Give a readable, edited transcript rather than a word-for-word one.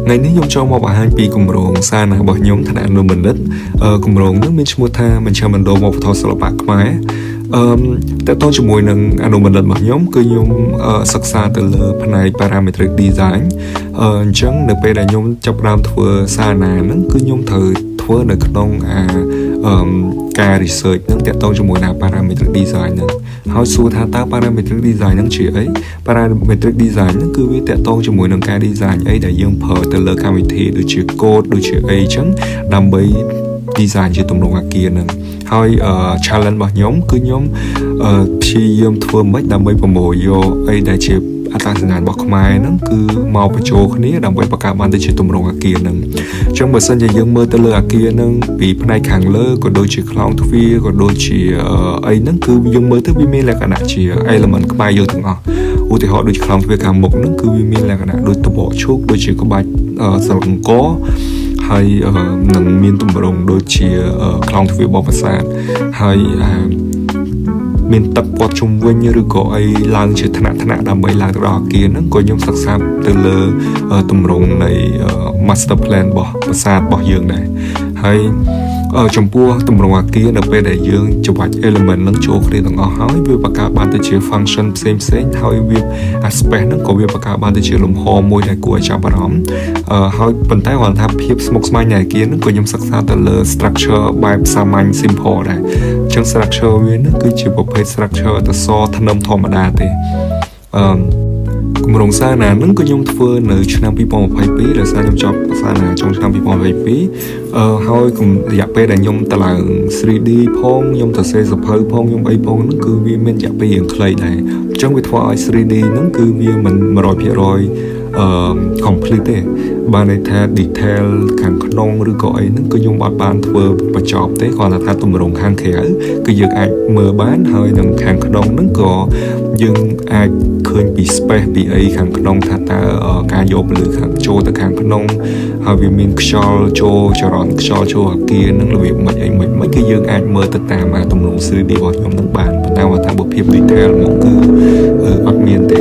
ngày ní nhung cho một bài hai pi cùng rồng xa nào bỏ nhóm thành anh mình đất cùng rồng nước mình mua tha mình cho mình đồ một thao sờ bạc máyแต่ตอนจมูกนึงอนุมันดันมาย้อมก็ย้อมศึกษาแต่ละภายใน parametric design จังในปีใดย้อมจับรามทัวร์ซานานั่นก็ย้อมเธอทัวร์ในขนมการ research นั่นแต่ตอนจมูกนะ parametric design นั่นเขาสู้ท่าตา parametric design นั่นเฉย parametric design นั่นคือวิธีแต่ตอนจมูกนั่งการ design ไอ้แต่ย้อมเผยแต่ละการวิธีโดยเฉพาะ code โดยเฉพาะไอ้จังนำไป design ជាទម្រង់អាគារនឹងហើយ challenge របស់ខ្ញុំគឺខ្ញុំព្យាយាមធ្វើមិនដើម្បីប្រមូលយកអីដែលជាអត្តសញ្ញាណរបស់ខ្មែរហ្នឹងគឺមកបញ្ចូលគ្នាដើម្បីបង្កើតបានទៅជាទម្រង់អាគារហ្នឹងអញ្ចឹងបើសិនជាយើងមើលទៅលើអាគារហ្នឹងពីផ្នែកខាងលើក៏ដូចជាខ្លោងទ្វារក៏ដូចជាអីហ្នឹងគឺយើងមើលទៅវាមានលក្ខណៈជា element ខ្មែរយើងទាំងអស់ឧទាហរណ៍ដូចខ្លោងទ្វារខាងមុខហ្នឹងគឺវាមានលក្ខណៈដូចតបកឈូកដូចជាក្បាច់ស្រកអង្គហើយនឹងមានទម្រង់ដូចជាខ្លោងទ្វារបបប្រាសាទហើយមានទឹកព័ទ្ធជុំវិញឬក៏អីឡើងជាថ្នាក់ដើម្បីឡើងទៅដល់អាគារហ្នឹងក៏ខ្ញុំសិក្សាទៅលើទម្រង់នៃ master plan របស់ប្រាសាទរបស់យើងដែរហើយចំពោះទម្រង់អាគារនៅពេលដែលយើងច្របាច់ element ហ្នឹងចូលគ្នាទាំងអស់ហើយវាបង្កើតបានទៅជា function ផ្សេងហើយវា aspect ហ្នឹងក៏វាបង្កើតបានទៅជាលំហមួយដែលគួរឲ្យចាប់អារម្មណ៍ហើយប៉ុន្តែគាត់ថាភាពស្មុគស្មាញនៃអាគារហ្នឹងក៏ខ្ញុំសិក្សាទៅលើ structure បែបសាមញ្ញ simple ដែរអញ្ចឹង structure វាហ្នឹងគឺជាប្រភេទ structure ទៅសធ្នឹមធម្មតាទេគម្រោងសាណាហ្នឹងក៏ខ្ញុំធ្វើនៅឆ្នាំ2022ដោយសារខ្ញុំចប់សាណាចុងឆ្នាំ2022ហើយរយៈពេលដែលខ្ញុំទៅឡើង 3D ផងខ្ញុំទៅសេសភៅផងខ្ញុំអីផងហ្នឹងគឺវាមានរយៈពេលយ៉ាងខ្លីដែរអញ្ចឹងវាធ្វើឲ្យ 3D ហ្នឹងគឺវាមិន 100% complete ទេបានន័យថា detail ខាងក្នុងឬក៏អីហ្នឹងគឺខ្ញុំអត់បានធ្វើបញ្ចប់ទេគ្រាន់តែថាទម្រង់ខាងក្រៅគឺយើងអាចមើលបានហើយនឹងខាងក្នុងហ្នឹងក៏យើងអាចឃើញពី space ពីអីខាងក្នុងថាតើការយកពលឺខាងចូលទៅខាងក្នុងហើយវាមានខ្យល់ចូលចរន្តខ្យល់ចូលអាគារហ្នឹងរបៀបមិនអីមិនគឺយើងអាចមើលទៅតាមទម្រង់ 3D របស់ខ្ញុំហ្នឹងបានប៉ុន្តែថាបើភាព detail មកគឺអត់មានទេ